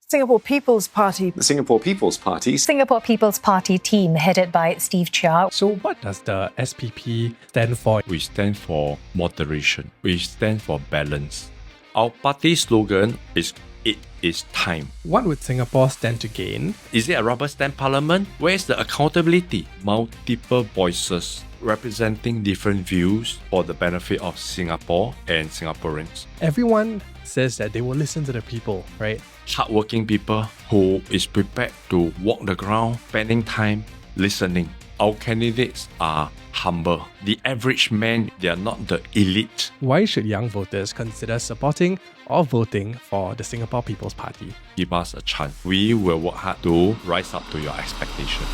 Singapore People's Party. The Singapore People's Party. Singapore People's Party team headed by Steve Chia. So what does the SPP stand for? We stand for moderation. We stand for balance. Our party slogan is "It is time." What would Singapore stand to gain? Is it a rubber stamp parliament? Where's the accountability? Multiple voices representing different views for the benefit of Singapore and Singaporeans. Everyone says that they will listen to the people, right? Hardworking people who is prepared to walk the ground, spending time listening. Our candidates are humble. The average man, they are not the elite. Why should young voters consider supporting or voting for the Singapore People's Party? Give us a chance. We will work hard to rise up to your expectation.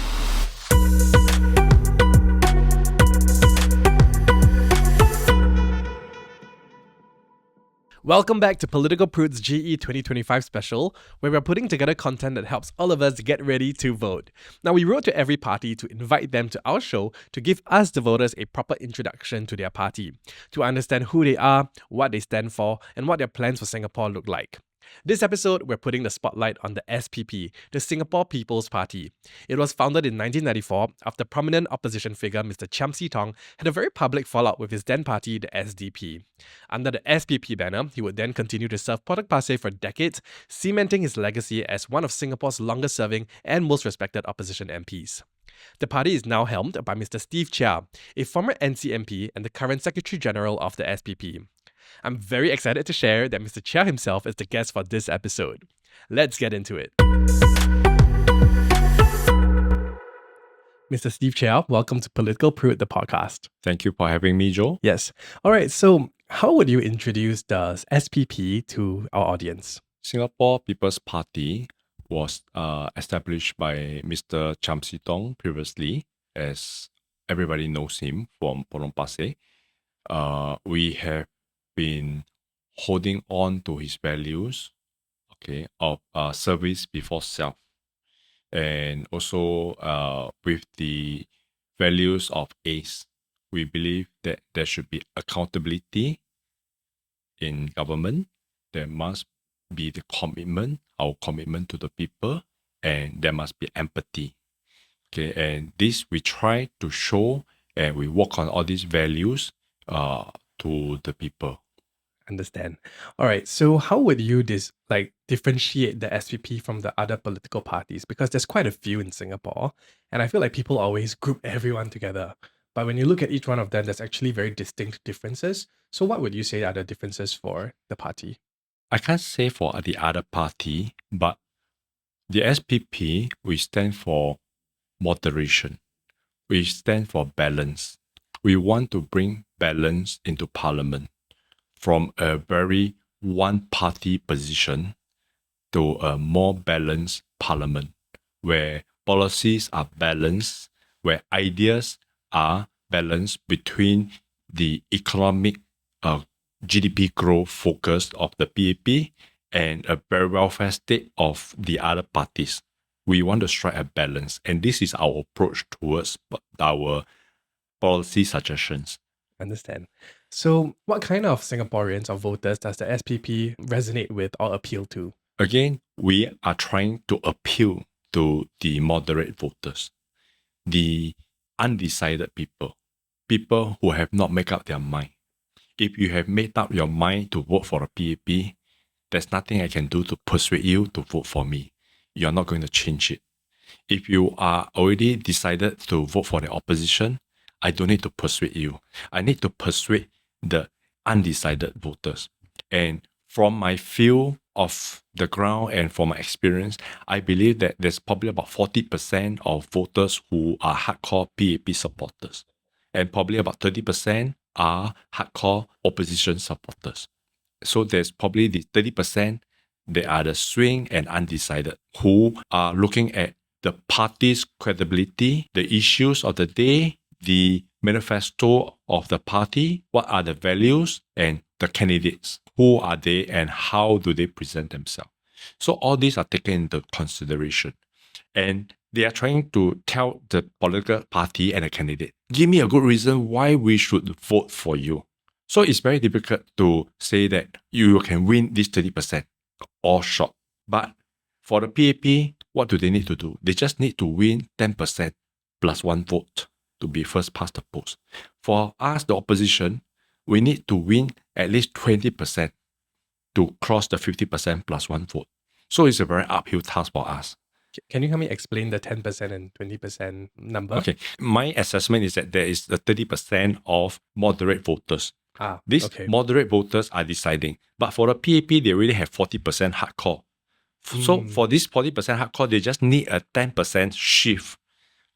Welcome back to Political Prude's GE2025 Special, where we're putting together content that helps all of us get ready to vote. Now, we wrote to every party to invite them to our show to give us, the voters, a proper introduction to their party, to understand who they are, what they stand for, and what their plans for Singapore look like. This episode, we're putting the spotlight on the SPP, the Singapore People's Party. It was founded in 1994 after prominent opposition figure Mr. Tong had a very public fallout with his then party, the SDP. Under the SPP banner, he would then continue to serve Potong Pasir for decades, cementing his legacy as one of Singapore's longest-serving and most respected opposition MPs. The party is now helmed by Mr. Steve Chia, a former NCMP and the current Secretary General of the SPP. I'm very excited to share that Mr. Chia himself is the guest for this episode. Let's get into it. Mr. Steve Chia, welcome to Political Prude, the podcast. Thank you for having me, Joe. Yes. All right, so how would you introduce the SPP to our audience? Singapore People's Party was established by Mr. Tong previously, as everybody knows him from Potong Pasir. We have been holding on to his values, of service before self, and also with the values of ACE. We believe that there should be accountability in government. There must be the commitment, our commitment to the people, and there must be empathy. And this we try to show, and we work on all these values to the people. Understand. All right. So how would you differentiate the SPP from the other political parties? Because there's quite a few in Singapore, and I feel like people always group everyone together. But when you look at each one of them, there's actually very distinct differences. So what would you say are the differences for the party? I can't say for the other party, but the SPP, we stand for moderation. We stand for balance. We want to bring balance into parliament from a very one-party position to a more balanced parliament, where policies are balanced, where ideas are balanced between the economic GDP growth focus of the PAP and a very welfare state of the other parties. We want to strike a balance, and this is our approach towards our policy suggestions. Understand. So what kind of Singaporeans or voters does the SPP resonate with or appeal to? Again, we are trying to appeal to the moderate voters, the undecided people, people who have not made up their mind. If you have made up your mind to vote for a PAP, there's nothing I can do to persuade you to vote for me. You're not going to change it. If you are already decided to vote for the opposition, I don't need to persuade you. I need to persuade the undecided voters. And from my feel of the ground and from my experience, I believe that there's probably about 40% of voters who are hardcore PAP supporters. And probably about 30% are hardcore opposition supporters. So there's probably the 30%, they are the swing and undecided, who are looking at the party's credibility, the issues of the day, the manifesto of the party, what are the values, and the candidates. Who are they and how do they present themselves? So all these are taken into consideration. And they are trying to tell the political party and the candidate, give me a good reason why we should vote for you. So it's very difficult to say that you can win this 30% or short. But For the PAP, what do they need to do? They just need to win 10% plus one vote to be first past the post. For us, the opposition, we need to win at least 20% to cross the 50% plus one vote. So it's a very uphill task for us. Can you help me explain the 10% and 20% number? Okay, my assessment is that there is the 30% of moderate voters. These moderate voters are deciding. But for the PAP, they really have 40% hardcore. So for this 40% hardcore, they just need a 10% shift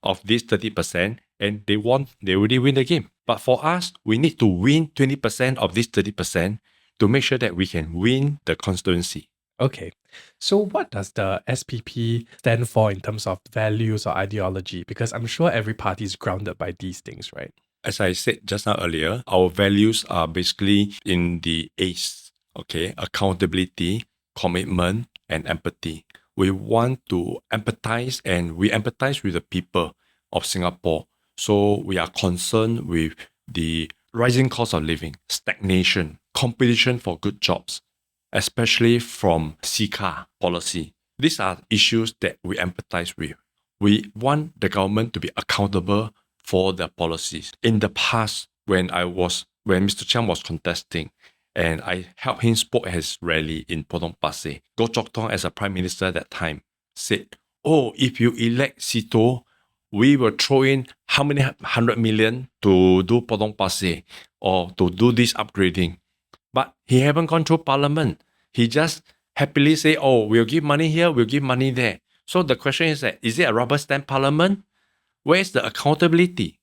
of this 30% and they already win the game. But for us, we need to win 20% of this 30% to make sure that we can win the constituency. Okay. So what does the SPP stand for in terms of values or ideology? Because I'm sure every party is grounded by these things, right? As I said just now earlier, our values are basically in the ACE, okay? Accountability, commitment, and empathy. We want to empathize and we empathize with the people of Singapore. So we are concerned with the rising cost of living, stagnation, competition for good jobs, especially from CCA policy. These are issues that we empathize with. We want the government to be accountable for their policies. In the past, when Mr. Chiam was contesting, and I helped him spoke at his rally in Potong Pasir, Tong as a prime minister at that time said, if you elect Sito, we will throw in how many 100 million to do Potong Pasir or to do this upgrading. But he haven't gone through parliament. He just happily say, we'll give money here, we'll give money there. So the question is that, is it a rubber stamp parliament? Where is the accountability?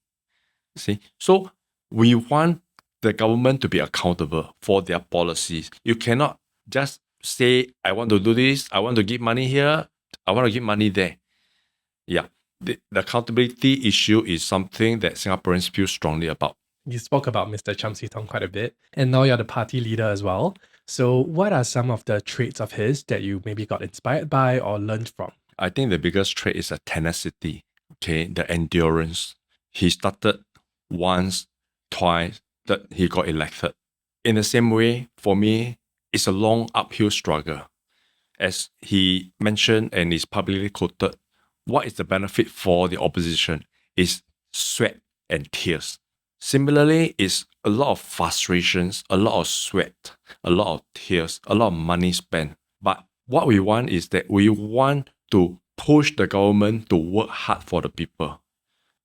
See, so we want the government to be accountable for their policies. You cannot just say, I want to do this, I want to give money here, I want to give money there. Yeah, the accountability issue is something that Singaporeans feel strongly about. You spoke about Mr. Cham Tong quite a bit, and now you're the party leader as well. So what are some of the traits of his that you maybe got inspired by or learned from? I think the biggest trait is the tenacity, okay, the endurance. He started once, twice, that he got elected. In the same way, for me, it's a long uphill struggle. As he mentioned and is publicly quoted, what is the benefit for the opposition is sweat and tears. Similarly, it's a lot of frustrations, a lot of sweat, a lot of tears, a lot of money spent. But what we want is that we want to push the government to work hard for the people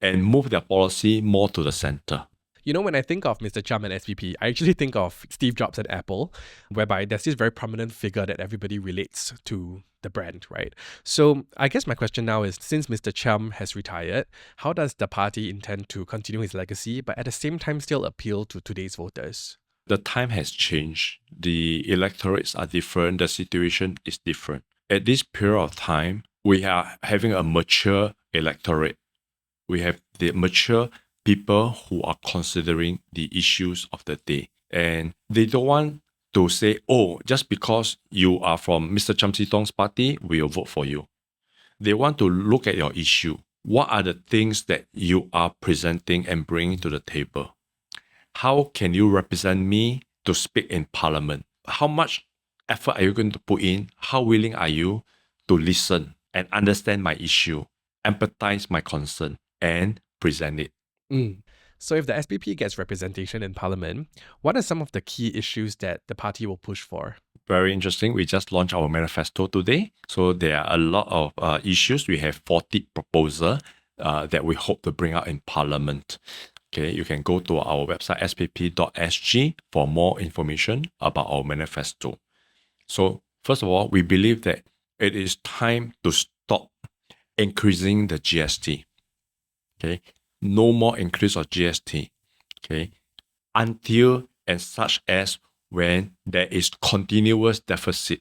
and move their policy more to the center. You know, when I think of Mr. Chiam and SPP, I actually think of Steve Jobs at Apple, whereby there's this very prominent figure that everybody relates to the brand, right? So I guess my question now is, since Mr. Chiam has retired, how does the party intend to continue his legacy, but at the same time still appeal to today's voters? The time has changed. The electorates are different. The situation is different. At this period of time, we are having a mature electorate. We have the mature people who are considering the issues of the day. And they don't want to say, just because you are from Mr. Cham Tong's party, we will vote for you. They want to look at your issue. What are the things that you are presenting and bringing to the table? How can you represent me to speak in parliament? How much effort are you going to put in? How willing are you to listen and understand my issue, empathize my concern, and present it? So if the SPP gets representation in parliament, what are some of the key issues that the party will push for? Very interesting. We just launched our manifesto today. So there are a lot of issues. We have 40 proposals that we hope to bring out in parliament. Okay, you can go to our website spp.sg for more information about our manifesto. So first of all, we believe that it is time to stop increasing the GST. Okay, no more increase of GST. Okay, until and such as when there is continuous deficit,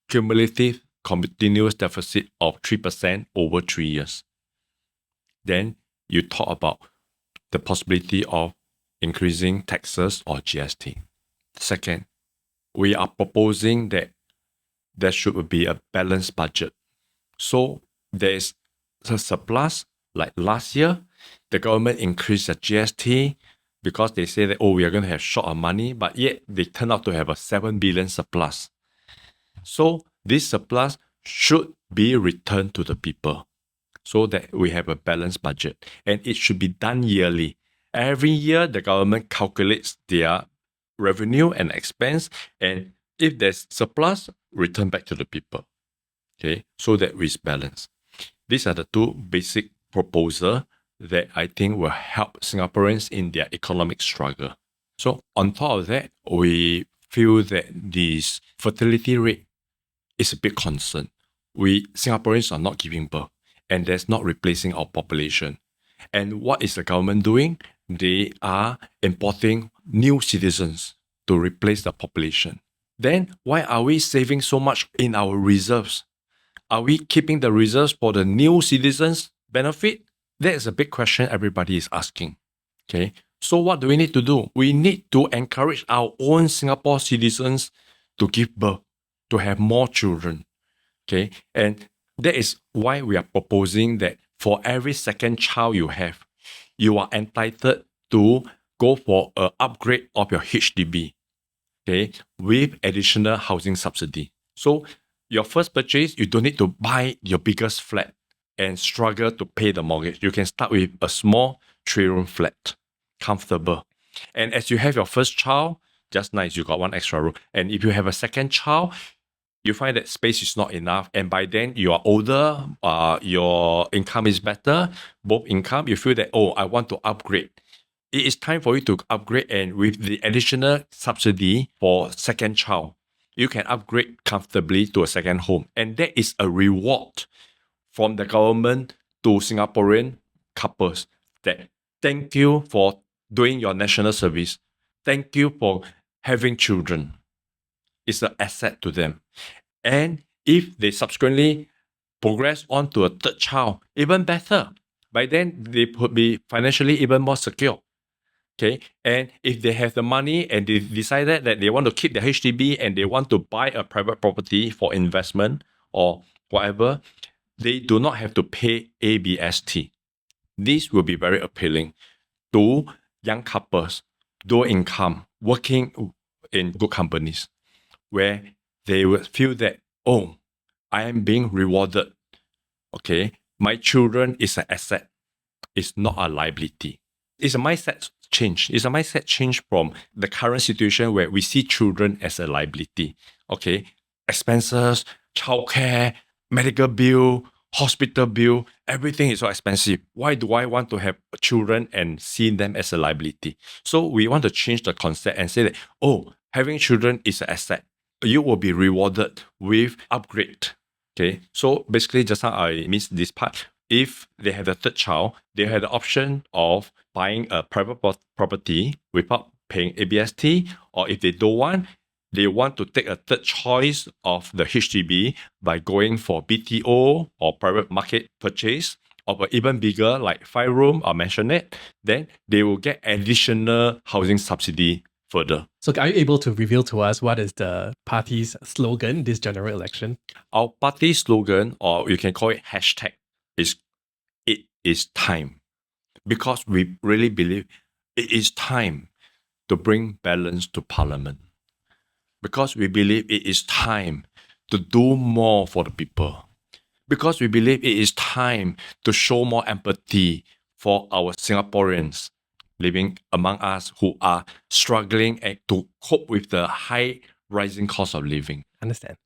cumulative continuous deficit of 3% over 3 years. Then you talk about the possibility of increasing taxes or GST. Second, we are proposing that there should be a balanced budget. So there is a surplus. Like last year, the government increased the GST because they say that, we are going to have short of money, but yet they turn out to have a 7 billion surplus. So this surplus should be returned to the people so that we have a balanced budget. And it should be done yearly. Every year, the government calculates their revenue and expense, and if there's surplus, return back to the people. Okay, so that it's balanced. These are the two basic proposals that I think will help Singaporeans in their economic struggle. So on top of that, we feel that this fertility rate is a big concern. We Singaporeans are not giving birth, and that's not replacing our population. And what is the government doing? They are importing new citizens to replace the population. Then why are we saving so much in our reserves? Are we keeping the reserves for the new citizens' benefit? That is a big question everybody is asking. Okay, so what do we need to do? We need to encourage our own Singapore citizens to give birth, to have more children. Okay, and that is why we are proposing that for every second child you have, you are entitled to go for an upgrade of your HDB, okay, with additional housing subsidy. So your first purchase, you don't need to buy your biggest flat and struggle to pay the mortgage. You can start with a small 3-room flat, comfortable. And as you have your first child, just nice, you got one extra room. And if you have a second child, you find that space is not enough, and by then you are older, your income is better, both income, you feel that, I want to upgrade. It is time for you to upgrade, and with the additional subsidy for second child, you can upgrade comfortably to a second home. And that is a reward from the government to Singaporean couples that thank you for doing your national service. Thank you for having children. It's an asset to them. And if they subsequently progress on to a third child, even better. By then, they would be financially even more secure. Okay, and if they have the money and they decided that they want to keep their HDB and they want to buy a private property for investment or whatever, they do not have to pay ABST. This will be very appealing to young couples, dual income, working in good companies, where they will feel that, I am being rewarded. Okay, my children is an asset. It's not a liability. It's a mindset change. It's a mindset change from the current situation where we see children as a liability. Okay, expenses, childcare, medical bill, hospital bill, everything is so expensive. Why do I want to have children and see them as a liability? So we want to change the concept and say that, having children is an asset. You will be rewarded with upgrade. Okay, so basically just now I missed this part. If they have a third child, they have the option of buying a private property without paying ABST, or if they don't want, they want to take a third choice of the HDB by going for BTO or private market purchase of an even bigger, like 5-room or maisonette, then they will get additional housing subsidy further. So are you able to reveal to us what is the party's slogan this general election? Our party slogan, or you can call it hashtag, is "It is time." Because we really believe it is time to bring balance to Parliament. Because we believe it is time to do more for the people. Because we believe it is time to show more empathy for our Singaporeans living among us who are struggling to cope with the high rising cost of living. Understand.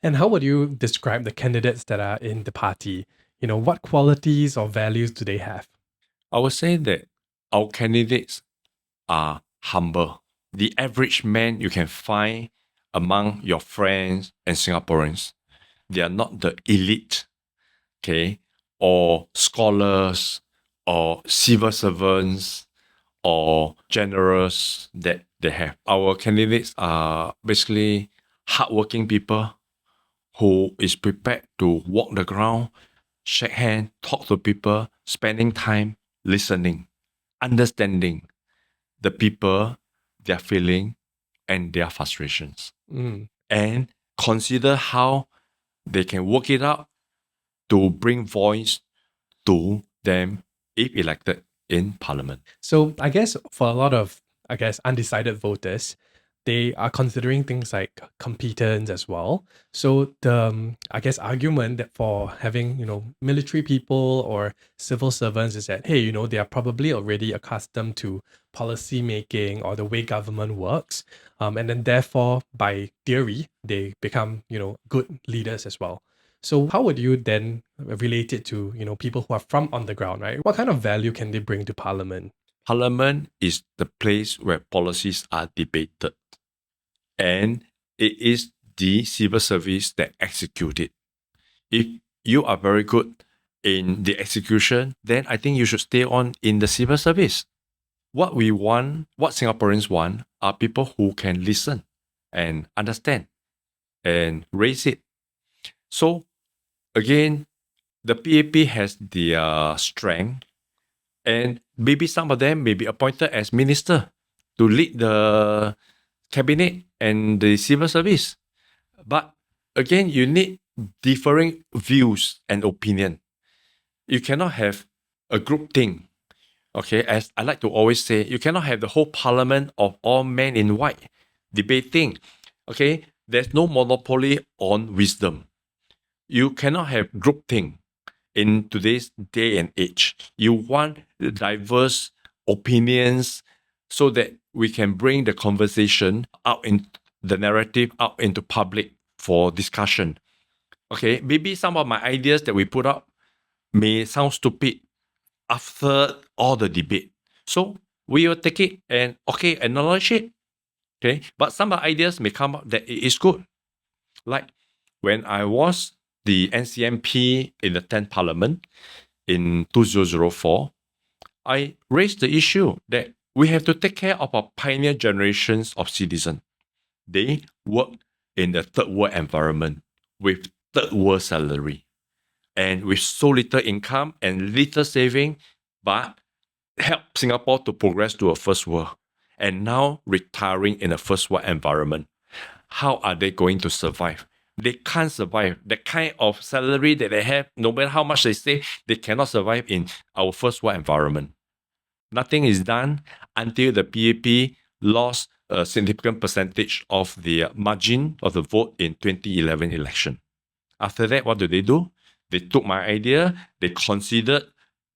And how would you describe the candidates that are in the party? What qualities or values do they have? I would say that our candidates are humble. The average man you can find among your friends and Singaporeans. They are not the elite, okay, or scholars, or civil servants, or generals that they have. Our candidates are basically hardworking people who is prepared to walk the ground, shake hands, talk to people, spending time listening, understanding the people, their feeling, and their frustrations. And consider how they can work it out to bring voice to them if elected in Parliament. So I guess for a lot of, undecided voters, they are considering things like competence as well. So the I guess argument that for having military people or civil servants is that, hey, they are probably already accustomed to policy making or the way government works, and then therefore by theory they become good leaders as well. So how would you then relate it to people who are from on the ground, right? What kind of value can they bring to Parliament? Parliament is the place where policies are debated, and it is the civil service that execute it. If you are very good in the execution, then I think you should stay on in the civil service. What we want, what Singaporeans want, are people who can listen and understand and raise it. So again, the PAP has their strength, and maybe some of them may be appointed as minister to lead the cabinet and the civil service. But again, you need differing views and opinion. You cannot have a group thing. Okay, as I like to always say, you cannot have the whole parliament of all men in white debating. Okay, there's no monopoly on wisdom. You cannot have group thing in today's day and age. You want diverse opinions so that we can bring the conversation out in the narrative out into public for discussion. Okay, maybe some of my ideas that we put up may sound stupid after all the debate. So we will take it and acknowledge it. Okay, but some of the ideas may come up that it is good. Like when I was the NCMP in the 10th Parliament in 2004, I raised the issue that we have to take care of our pioneer generations of citizens. They work in the third world environment with third world salary and with so little income and little saving, but help Singapore to progress to a first world. And now retiring in a first world environment. How are they going to survive? They can't survive. The kind of salary that they have, no matter how much they save, they cannot survive in our first world environment. Nothing is done until the PAP lost a significant percentage of the margin of the vote in 2011 election. After that, what do? They took my idea, they considered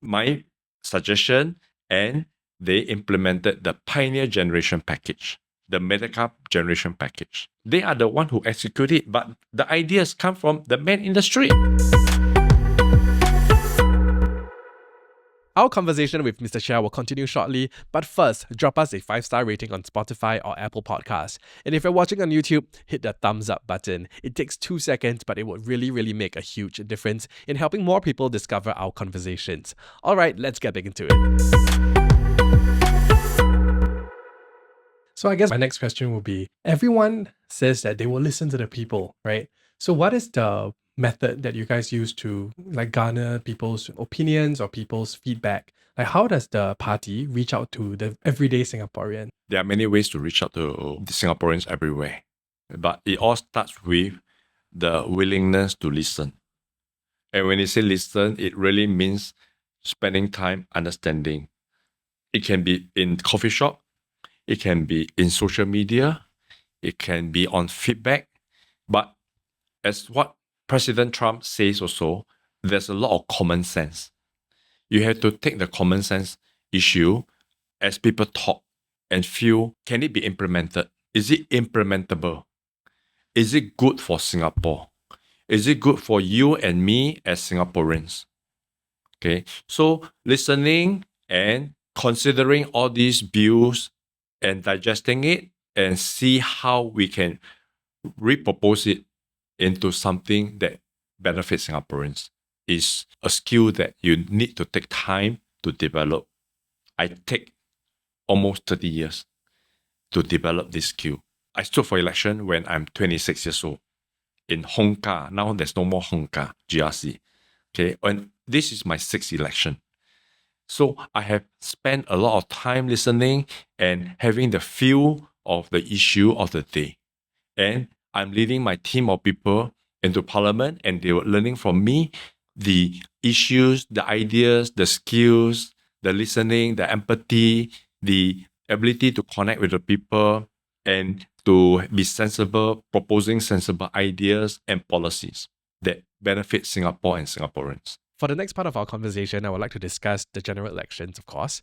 my suggestion, and they implemented the Pioneer Generation Package, the Medicap Generation Package. They are the one who execute it, but the ideas come from the men in the street. Our conversation with Mr. Chia will continue shortly, but first, drop us a 5-star rating on Spotify or Apple Podcasts. And if you're watching on YouTube, hit the thumbs up button. It takes 2 seconds, but it would really, really make a huge difference in helping more people discover our conversations. All right, let's get back into it. So I guess my next question will be, everyone says that they will listen to the people, right? So what is the method that you guys use to garner people's opinions or people's feedback? Like, how does the party reach out to the everyday Singaporean? There are many ways to reach out to the Singaporeans everywhere, but it all starts with the willingness to listen. And when you say listen, it really means spending time understanding. It can be in coffee shop, it can be in social media, it can be on feedback, but as what President Trump says also, there's a lot of common sense. You have to take the common sense issue as people talk and feel, can it be implemented? Is it implementable? Is it good for Singapore? Is it good for you and me as Singaporeans? Okay, so listening and considering all these views and digesting it and see how we can repurpose it into something that benefits Singaporeans is a skill that you need to take time to develop. I take almost 30 years to develop this skill. I stood for election when I'm 26 years old in Hong Kah. Now there's no more Hong Kah, GRC. Okay, and this is my 6th election. So I have spent a lot of time listening and having the feel of the issue of the day. And I'm leading my team of people into parliament, and they were learning from me the issues, the ideas, the skills, the listening, the empathy, the ability to connect with the people, and to be sensible, proposing sensible ideas and policies that benefit Singapore and Singaporeans. For the next part of our conversation, I would like to discuss the general elections, of course.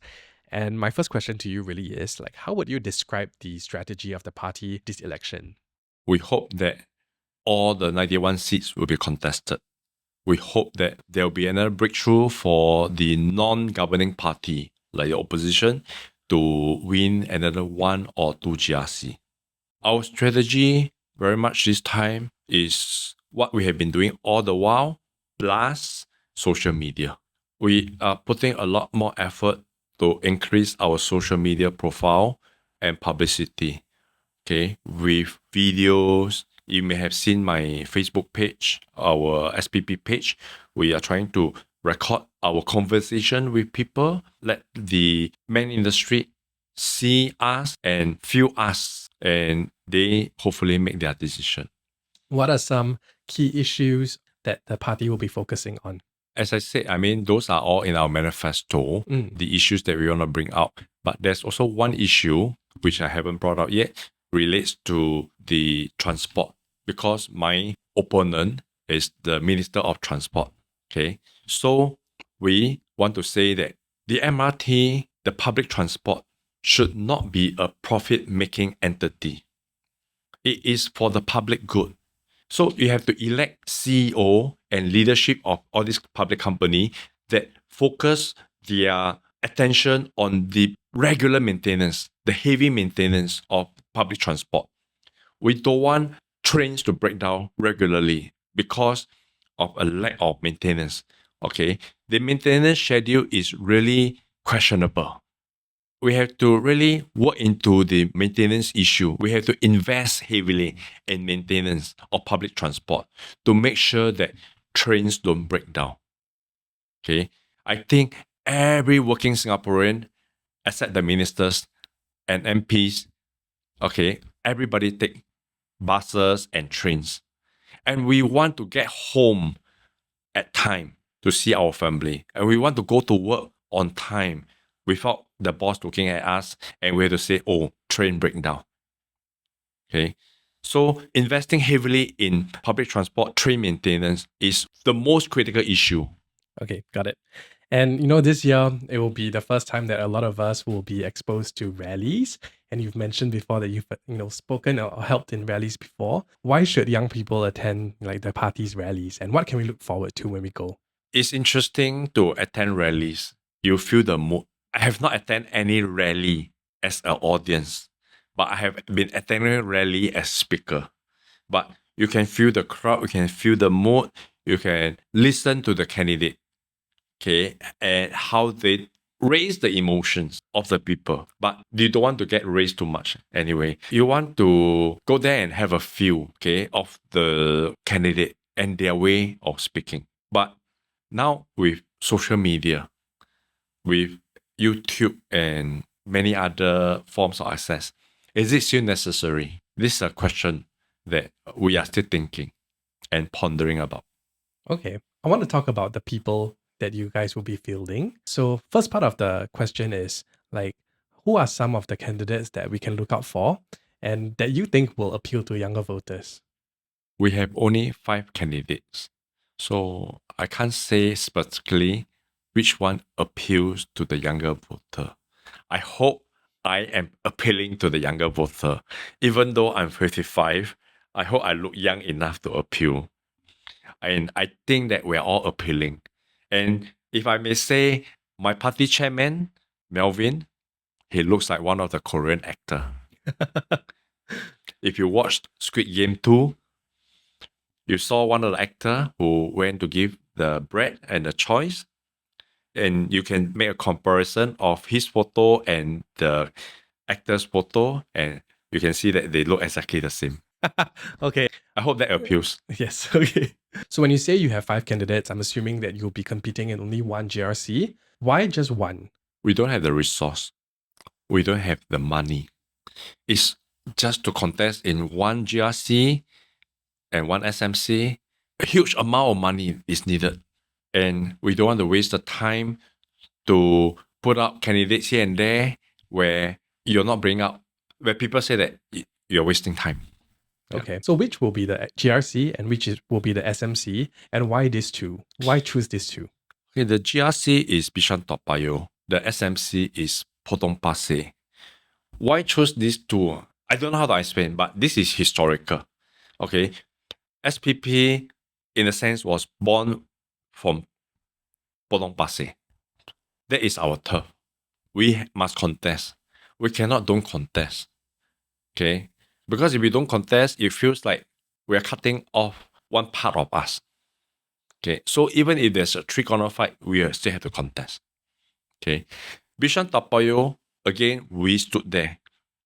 And my first question to you really is, how would you describe the strategy of the party this election? We hope that all the 91 seats will be contested. We hope that there will be another breakthrough for the non-governing party, like the opposition, to win another 1 or 2 GRC. Our strategy very much this time is what we have been doing all the while, plus social media. We are putting a lot more effort to increase our social media profile and publicity. Okay, with videos. You may have seen my Facebook page, our SPP page. We are trying to record our conversation with people, let the main industry see us and feel us, and they hopefully make their decision. What are some key issues that the party will be focusing on? As I said, those are all in our manifesto, the issues that we want to bring out. But there's also one issue, which I haven't brought out yet, relates to the transport, because my opponent is the Minister of Transport. Okay, so we want to say that the MRT, the public transport, should not be a profit-making entity. It is for the public good. So you have to elect CEO and leadership of all these public company that focus their attention on the regular maintenance, the heavy maintenance of public transport. We don't want trains to break down regularly because of a lack of maintenance. Okay, the maintenance schedule is really questionable. We have to really work into the maintenance issue. We have to invest heavily in maintenance of public transport to make sure that trains don't break down. Okay, I think every working Singaporean, except the ministers and MPs, okay, everybody take buses and trains. And we want to get home at time to see our family. And we want to go to work on time without the boss looking at us and we have to say, oh, train breakdown. Okay. So investing heavily in public transport, train maintenance is the most critical issue. Okay, got it. And this year, it will be the first time that a lot of us will be exposed to rallies. And you've mentioned before that you've spoken or helped in rallies before. Why should young people attend the party's rallies? And what can we look forward to when we go? It's interesting to attend rallies. You feel the mood. I have not attended any rally as an audience, but I have been attending rally as speaker. But you can feel the crowd, you can feel the mood, you can listen to the candidate, okay, and how they raise the emotions of the people. But you don't want to get raised too much anyway. You want to go there and have a feel, okay, of the candidate and their way of speaking. But now with social media, with YouTube and many other forms of access, is it still necessary? This is a question that we are still thinking and pondering about. Okay, I want to talk about the people that you guys will be fielding. So first part of the question is who are some of the candidates that we can look out for and that you think will appeal to younger voters? We have only 5 candidates. So I can't say specifically which one appeals to the younger voter. I hope I am appealing to the younger voter. Even though I'm 55, I hope I look young enough to appeal. And I think that we're all appealing. And if I may say, my party chairman, Melvin, he looks like one of the Korean actor. If you watched Squid Game 2, you saw one of the actor who went to give the bread and the choice. And you can make a comparison of his photo and the actor's photo, and you can see that they look exactly the same. Okay. I hope that appeals. Yes, okay. So when you say you have 5 candidates, I'm assuming that you'll be competing in only one GRC. Why just one? We don't have the resource. We don't have the money. It's just to contest in one GRC and one SMC. A huge amount of money is needed. And we don't want to waste the time to put up candidates here and there where you're not bringing up where people say that you're wasting time. Okay. So which will be the GRC and will be the SMC, and why these two? Why choose these two? Okay, the GRC is Bishan-Toa Payoh. The SMC is Potong Pasir. Why choose these two? I don't know how to explain, but this is historical. Okay, SPP in a sense was born from Potong Pasir. That is our turf. We must contest. We cannot don't contest. Okay, because if we don't contest, it feels like we are cutting off one part of us. Okay, so even if there's a three-corner fight, we still have to contest. Okay, Bishan-Toa Payoh, again, we stood there.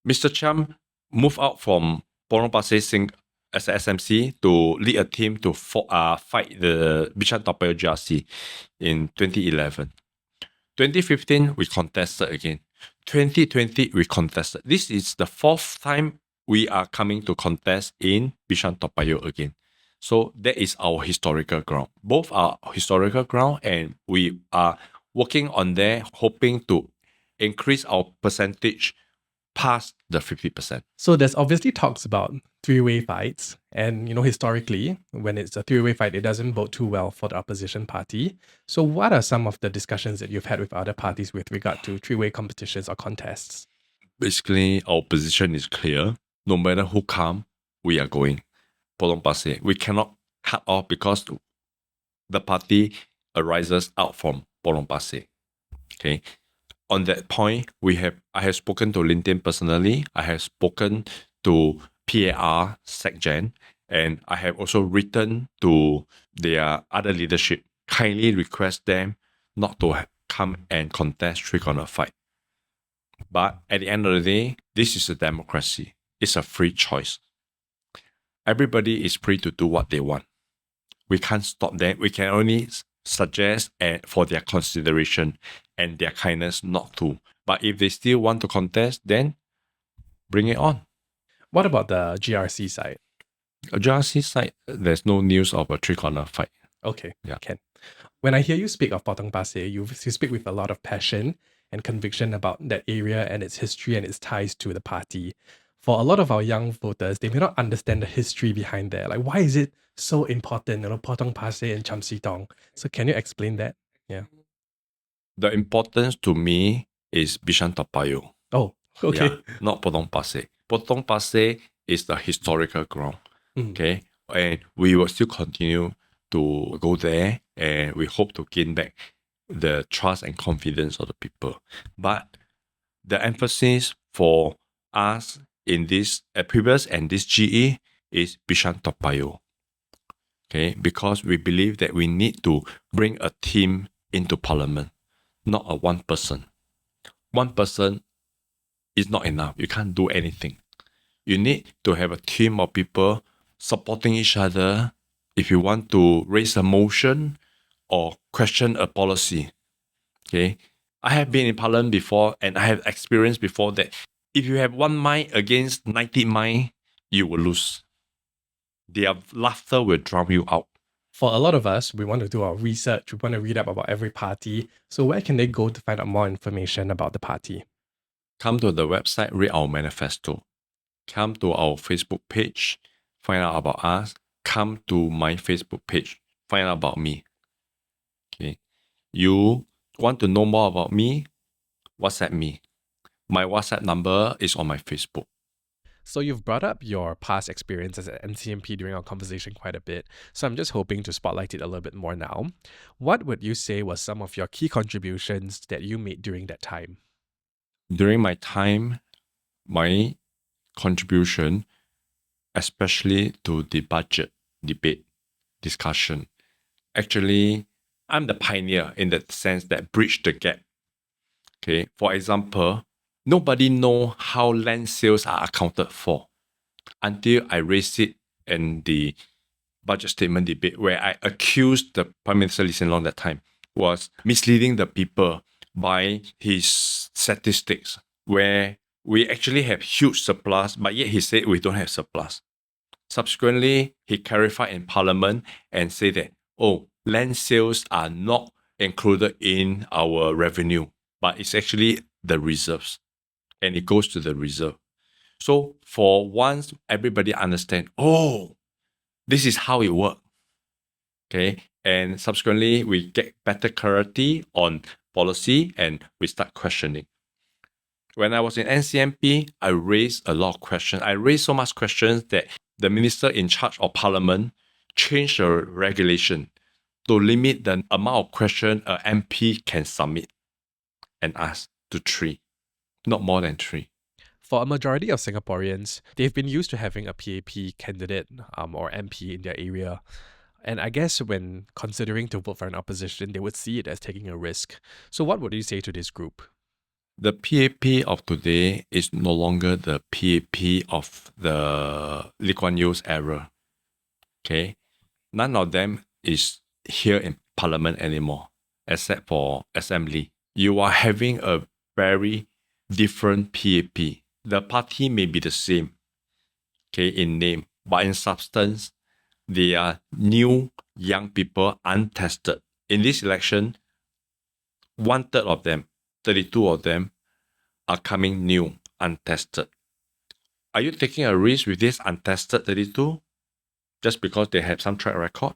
Mr. Chiam moved out from Potong Pasir as a SMC to lead a team to fight the Bishan-Toa Payoh GRC in 2011. 2015, we contested again. 2020, we contested. This is the fourth time we are coming to contest in Bishan-Toa Payoh again. So that is our historical ground. Both are historical ground, and we are working on there, hoping to increase our percentage past the 50%. So there's obviously talks about three-way fights, and historically, when it's a three-way fight, it doesn't bode too well for the opposition party. So what are some of the discussions that you've had with other parties with regard to three-way competitions or contests? Basically, our position is clear. No matter who come, we are going. Potong Pasir. We cannot cut off because the party arises out from Potong Pasir. Okay. On that point, I have spoken to LinkedIn personally. I have spoken to PAR, SecGen, and I have also written to their other leadership, kindly request them not to come and contest three-corner fight. But at the end of the day, this is a democracy. It's a free choice. Everybody is free to do what they want. We can't stop them. We can only suggest for their consideration and their kindness not to. But if they still want to contest, then bring it on. What about the GRC side? A GRC side, there's no news of a three-corner fight. Okay, Yeah. Ken. When I hear you speak of Potong Pasir, you speak with a lot of passion and conviction about that area and its history and its ties to the party. For a lot of our young voters, they may not understand the history behind that. Like, why is it so important, Potong Pasir and Cham Tong? So can you explain that? Yeah. The importance to me is Bishan-Toa Payoh. Oh, okay. Yeah, not Potong Pasir. Potong Pasir is the historical ground. Okay, and we will still continue to go there, and we hope to gain back the trust and confidence of the people. But the emphasis for us in this previous and this GE is Bishan-Toa Payoh. Okay, because we believe that we need to bring a team into parliament, not a one person. One person is not enough. You can't do anything. You need to have a team of people supporting each other if you want to raise a motion or question a policy. Okay, I have been in parliament before, and I have experienced before that if you have one mind against 90 mind, you will lose. Their laughter will drown you out. For a lot of us, we want to do our research. We want to read up about every party. So where can they go to find out more information about the party? Come to the website, read our manifesto. Come to our Facebook page, find out about us. Come to my Facebook page, find out about me. Okay. You want to know more about me? WhatsApp me. My WhatsApp number is on my Facebook. So you've brought up your past experiences at NCMP during our conversation quite a bit. So I'm just hoping to spotlight it a little bit more now. What would you say was some of your key contributions that you made during that time? During my time, my contribution, especially to the budget debate discussion, actually, I'm the pioneer in the sense that bridge the gap. Okay, for example, nobody know how land sales are accounted for until I raised it in the budget statement debate, where I accused the Prime Minister Lee Hsien Loong that time was misleading the people by his statistics, where we actually have huge surplus, but yet he said we don't have surplus. Subsequently, he clarified in Parliament and said that, land sales are not included in our revenue, but it's actually the reserves, and it goes to the reserve. So for once, everybody understand, oh, this is how it works. Okay. And subsequently, we get better clarity on policy and we start questioning. When I was in NCMP, I raised a lot of questions. I raised so much questions that the minister in charge of parliament changed the regulation to limit the amount of questions an MP can submit and ask to 3, not more than 3. For a majority of Singaporeans, they've been used to having a PAP candidate or MP in their area. And I guess when considering to vote for an opposition, they would see it as taking a risk. So what would you say to this group? The PAP of today is no longer the PAP of the Lee Kuan Yew's era. Okay? None of them is here in parliament anymore, except for Assembly. You are having a very different PAP. The party may be the same, okay, in name, but in substance, they are new young people, untested. In this election, 1/3 of them, 32 of them, are coming new, untested. Are you taking a risk with this untested 32 just because they have some track record?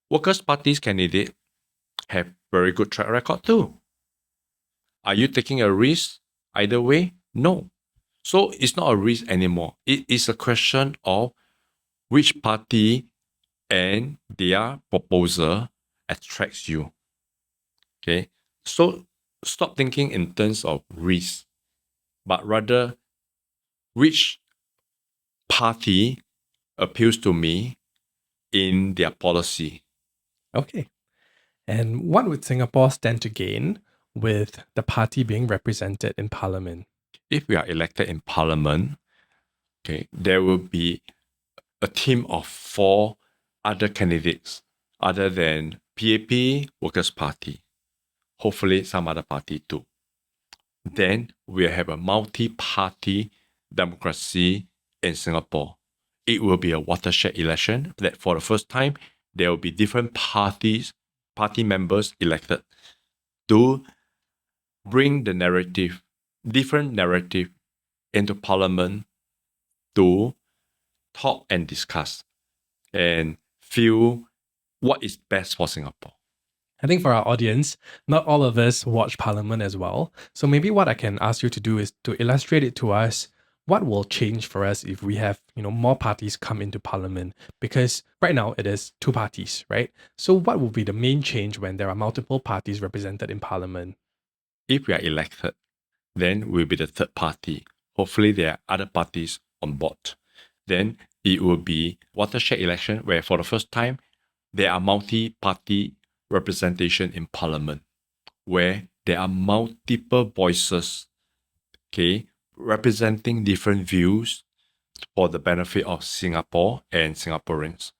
Workers' Party's candidate have very good track record too. Are you taking a risk either way? No. So it's not a risk anymore. It is a question of which party and their proposal attracts you. Okay. So stop thinking in terms of risk, but rather which party appeals to me in their policy. Okay. And what would Singapore stand to gain with the party being represented in parliament? If we are elected in parliament, okay, there will be a team of 4 other candidates other than PAP, Workers' Party. Hopefully some other party too. Then we'll have a multi-party democracy in Singapore. It will be a watershed election that for the first time, there will be different party members elected to bring the narrative, different narrative into parliament to talk and discuss and feel what is best for Singapore. I think for our audience, not all of us watch Parliament as well. So maybe what I can ask you to do is to illustrate it to us. What will change for us if we have, more parties come into Parliament? Because right now it is 2 parties, right? So what will be the main change when there are multiple parties represented in Parliament? If we are elected, then we'll be the third party. Hopefully there are other parties on board. Then it will be watershed election where for the first time, there are multi-party representation in parliament, where there are multiple voices, okay, representing different views for the benefit of Singapore and Singaporeans.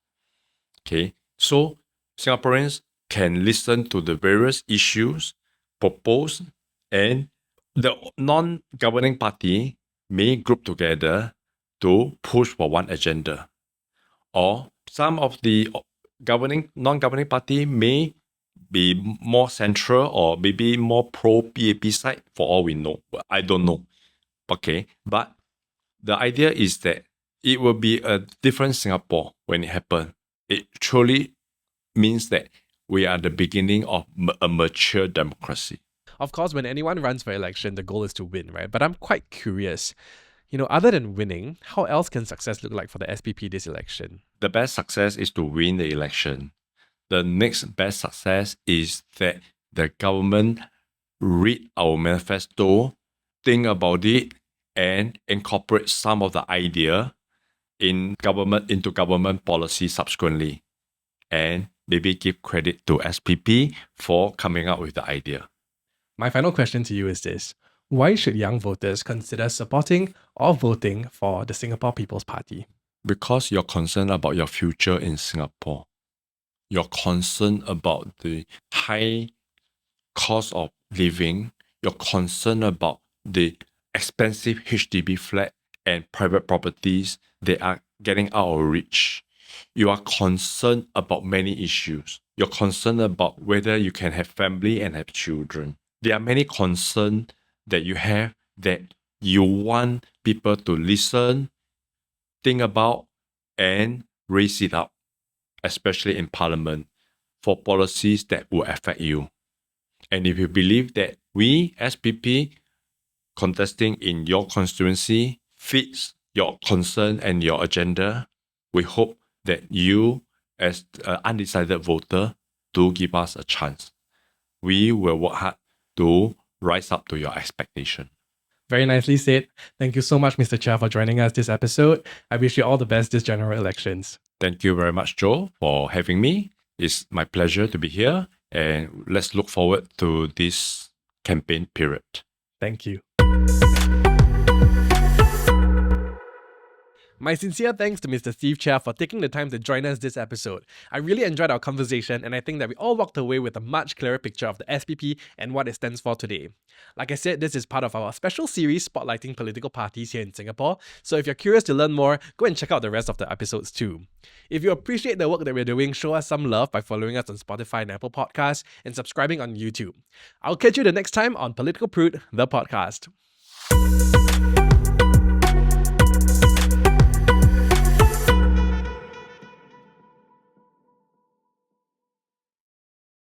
Okay, so Singaporeans can listen to the various issues proposed, and the non-governing party may group together to push for one agenda. Or some of the non-governing party may be more central or maybe more pro-PAP side for all we know. I don't know. Okay, but the idea is that it will be a different Singapore when it happens. It truly means that we are the beginning of a mature democracy. Of course, when anyone runs for election, the goal is to win, right? But I'm quite curious, other than winning, how else can success look like for the SPP this election? The best success is to win the election. The next best success is that the government read our manifesto, think about it, and incorporate some of the idea into government policy subsequently. And maybe give credit to SPP for coming up with the idea. My final question to you is this. Why should young voters consider supporting or voting for the Singapore People's Party? Because you're concerned about your future in Singapore. You're concerned about the high cost of living. You're concerned about the expensive HDB flat and private properties that are getting out of reach. You are concerned about many issues. You're concerned about whether you can have family and have children. There are many concerns that you have that you want people to listen, think about, and raise it up, especially in Parliament, for policies that will affect you. And if you believe that we, SPP, contesting in your constituency, fits your concern and your agenda, we hope that you, as an undecided voter, do give us a chance. We will work hard to rise up to your expectation. Very nicely said. Thank you so much, Mr. Chia, for joining us this episode. I wish you all the best this general elections. Thank you very much, Joe, for having me. It's my pleasure to be here, and let's look forward to this campaign period. Thank you. My sincere thanks to Mr. Steve Chia for taking the time to join us this episode. I really enjoyed our conversation, and I think that we all walked away with a much clearer picture of the SPP and what it stands for today. Like I said, this is part of our special series spotlighting political parties here in Singapore, so if you're curious to learn more, go and check out the rest of the episodes too. If you appreciate the work that we're doing, show us some love by following us on Spotify and Apple Podcasts and subscribing on YouTube. I'll catch you the next time on Political Prude, the podcast.